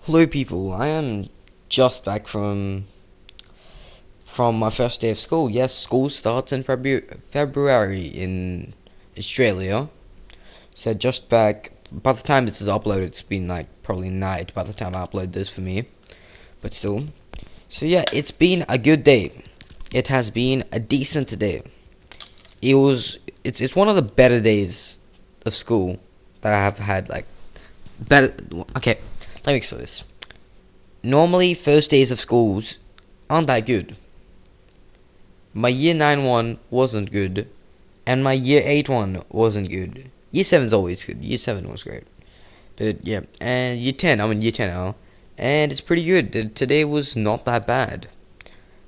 Hello people, I am just back from my first day of school. Yes, school starts in February in Australia. So just back, by the time this is uploaded, it's been like probably night by the time I upload this for me. But still. So yeah, it's been a good day. It has been a decent day. It's one of the better days of school that I have had, like better. Okay, let me explain this. Normally, first days of schools aren't that good. My year 9 one wasn't good, and my year 8 one wasn't good. Year 7's always good. Year 7 was great. But yeah, and year 10, I'm in year 10 now, and it's pretty good. Today was not that bad.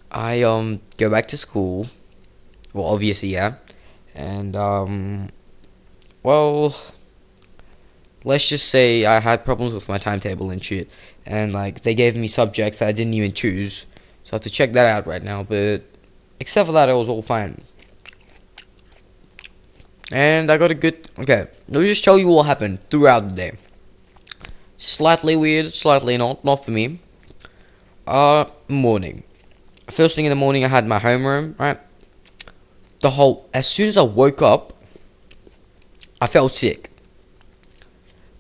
I go back to school. Well, obviously, yeah. And well, let's just say I had problems with my timetable and shit, and like they gave me subjects that I didn't even choose, so I have to check that out right now. But except for that, it was all fine. And I got a good. Okay, let me just tell you what happened throughout the day. Slightly weird, slightly not for me. Morning. First thing in the morning, I had my homeroom. Right. As soon as I woke up, I felt sick.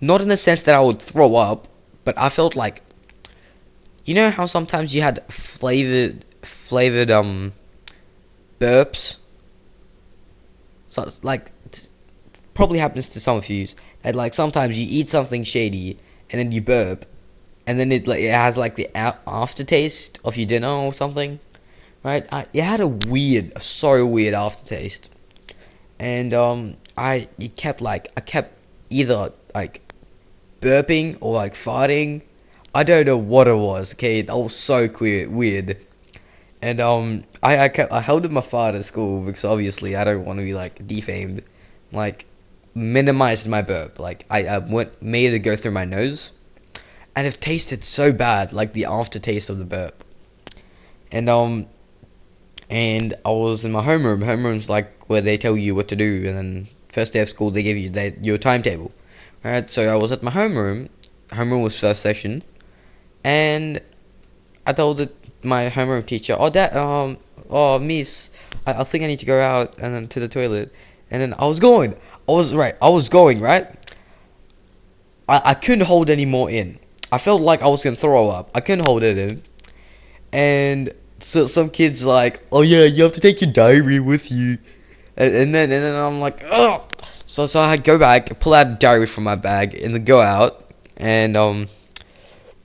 Not in the sense that I would throw up, but I felt like, you know how sometimes you had flavored burps. So it's like probably happens to some of you that like sometimes you eat something shady and then you burp, and then it has like the aftertaste of your dinner or something, right? It had a so weird aftertaste, and I kept either like burping or like farting. I don't know what it was. Okay, that was so weird. And I held in my fart at school because obviously I don't want to be like defamed. Like minimized my burp. Like made it go through my nose, and it tasted so bad, like the aftertaste of the burp. And and I was in my homeroom. Homeroom's like where they tell you what to do, and then first day of school they give you your timetable. Right, so I was at my homeroom. Homeroom was first session, and I told my homeroom teacher, oh miss, I think I need to go out and then to the toilet, and then I was going. I was going right. I couldn't hold any more in. I felt like I was gonna throw up. I couldn't hold it in, and so some kids like, oh yeah, you have to take your diary with you, and then I'm like, oh. So I go back, pull out a diary from my bag, and then go out, and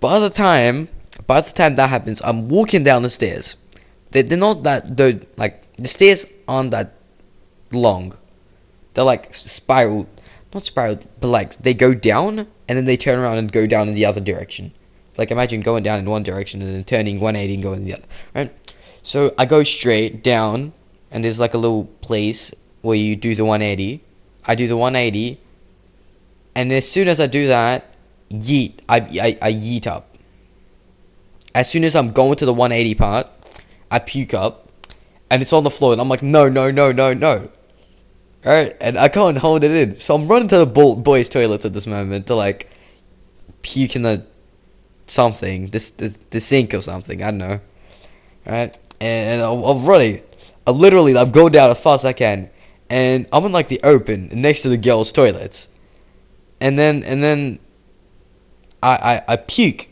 by the time by the time that happens, I'm walking down the stairs. They're not that like the stairs aren't that long. They're like spiral, not spiraled, but like they go down and then they turn around and go down in the other direction. Like imagine going down in one direction and then turning 180 and going in the other, right? So I go straight down, and there's like a little place where you do the 180. I do the 180, and as soon as I do that, I yeet up. As soon as I'm going to the 180 part, I puke up, and it's on the floor, and I'm like, no, no, no, no, no. Alright, and I can't hold it in. So I'm running to the boys' toilet at this moment to, like, puke in the something, the sink or something, I don't know. Alright, and I'm running. I'm going down as fast as I can, and I'm in, like, the open, next to the girls' toilets. And then I puke,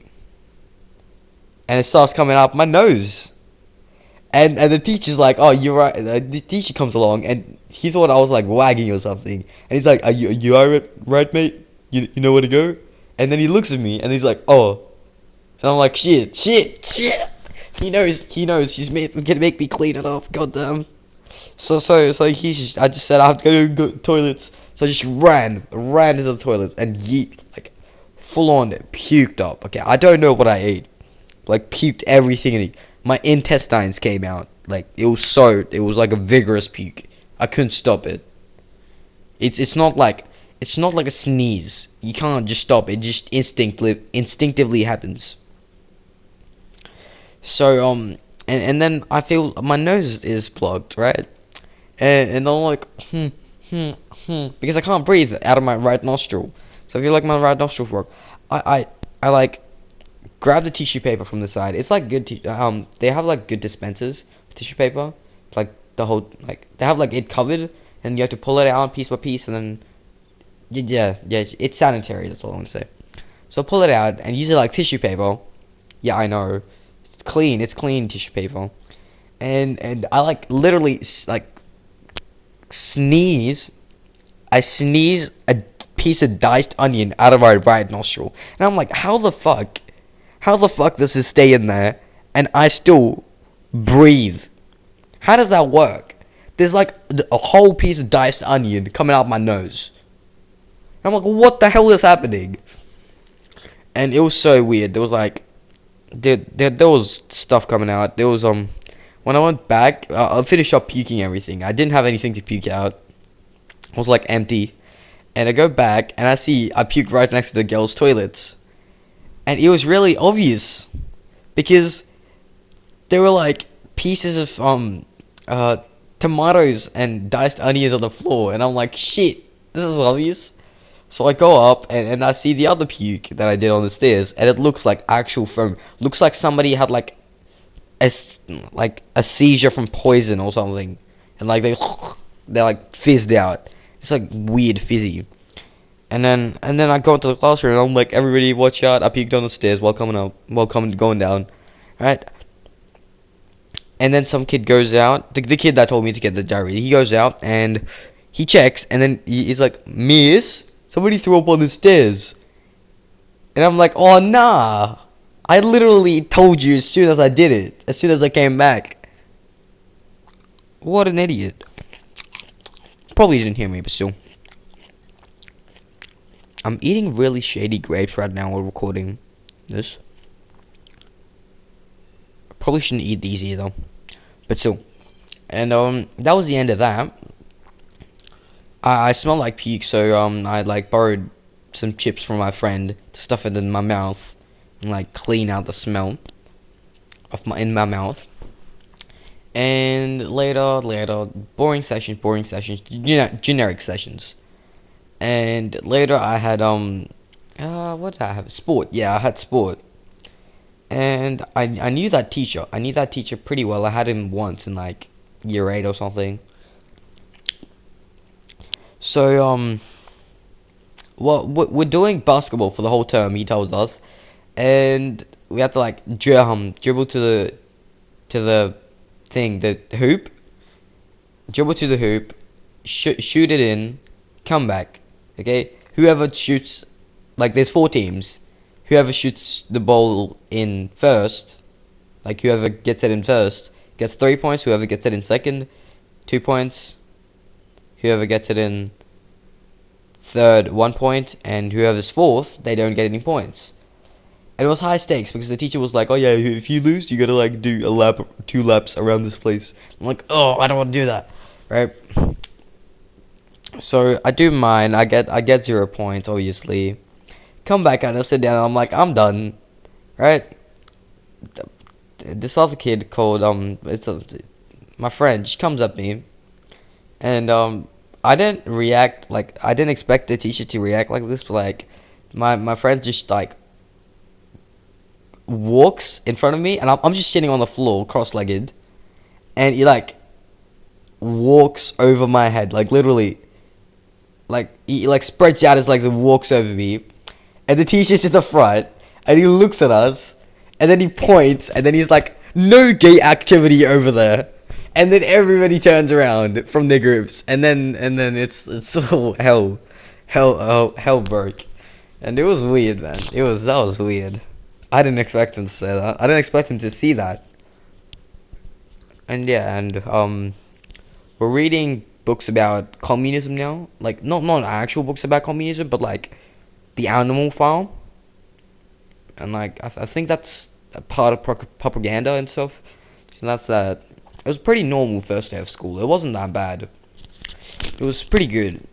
and it starts coming out my nose. And the teacher's like, oh, you're right. The teacher comes along, and he thought I was like wagging or something. And he's like, are you alright, right, mate? You know where to go? And then he looks at me, and he's like, oh. And I'm like, shit. He knows. He's gonna make me clean it up. Goddamn. I just said I have to go to the toilets. So I just ran into the toilets and yeet, like, full on puked up. Okay, I don't know what I ate. Like puked everything in it. My intestines came out. Like it was like a vigorous puke. I couldn't stop it. It's not like a sneeze. You can't just stop it. Just instinctively happens. So and then I feel my nose is plugged, right? And I'm like because I can't breathe out of my right nostril. So I feel like my right nostril broke. I like grab the tissue paper from the side. It's like they have like good dispensers of tissue paper, like the whole like they have like it covered, and you have to pull it out piece by piece, and then yeah, it's sanitary. That's all I want to say. So pull it out and use it like tissue paper. Yeah, I know. It's clean. It's clean tissue paper. And I like literally like sneeze. I sneeze a piece of diced onion out of my right nostril, and I'm like, how the fuck? How the fuck does this stay in there and I still breathe? How does that work? There's like a whole piece of diced onion coming out my nose. I'm like, what the hell is happening? And it was so weird. There was like, there was stuff coming out. There was when I went back, I finished up puking everything. I didn't have anything to puke out. It was like empty. And I go back and I see I puked right next to the girls' toilets. And it was really obvious because there were like pieces of tomatoes and diced onions on the floor, and I'm like, shit, this is obvious. So I go up and I see the other puke that I did on the stairs, and it looks like actual foam. Looks like somebody had like a seizure from poison or something, and like they like fizzed out. It's like weird fizzy. And then I go into the classroom and I'm like, everybody watch out, I puked on the stairs while going down. Right? And then some kid goes out, the kid that told me to get the diary, he goes out and he checks, and then he's like, Miss, somebody threw up on the stairs. And I'm like, oh nah, I literally told you as soon as I did it, as soon as I came back. What an idiot. Probably didn't hear me, but still. I'm eating really shady grapes right now while recording this. Probably shouldn't eat these either, but still. And that was the end of that. I smell like puke, so I like borrowed some chips from my friend to stuff it in my mouth and like clean out the smell of in my mouth. And later, boring sessions, generic sessions. And later I had what did I have? Sport. Yeah, I had sport. And I knew that teacher. I knew that teacher pretty well. I had him once in like year 8 or something. So well, we're doing basketball for the whole term, he tells us, and we have to like dribble to the thing, the hoop, dribble to the hoop, shoot it in, come back. Okay, whoever shoots, like there's 4 teams. Whoever shoots the ball in first, like whoever gets it in first, gets 3 points. Whoever gets it in second, 2 points. Whoever gets it in third, 1 point, and whoever's fourth, they don't get any points. And it was high stakes because the teacher was like, oh yeah, if you lose, you gotta like do a lap, 2 laps around this place. I'm like, oh, I don't want to do that, right? So I do mine. I get 0 points, obviously. Come back and I sit down. And I'm like, I'm done, right? This other kid called my friend. She comes up to me, and I didn't react like I didn't expect the teacher to react like this. But like my friend just like walks in front of me, and I'm just sitting on the floor, cross-legged, and he like walks over my head, like literally. Like he like spreads out his legs and walks over me, and the teacher's in the front, and he looks at us, and then he points, and then he's like, "No gay activity over there," and then everybody turns around from their groups, and then it's all hell broke, and it was weird, man. That was weird. I didn't expect him to say that. I didn't expect him to see that. And yeah, and we're reading books about communism now, like not actual books about communism, but like the Animal Farm, and like I think that's a part of propaganda and stuff. So that's that. It was pretty normal first day of school. It wasn't that bad. It was pretty good.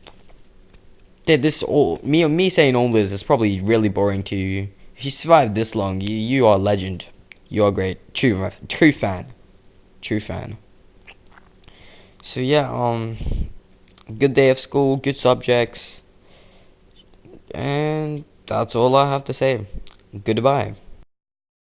Yeah, this all me saying all this is probably really boring to you. If you survived this long, you are a legend. You are great. True fan. True fan. So yeah, good day of school, good subjects, and that's all I have to say. Goodbye.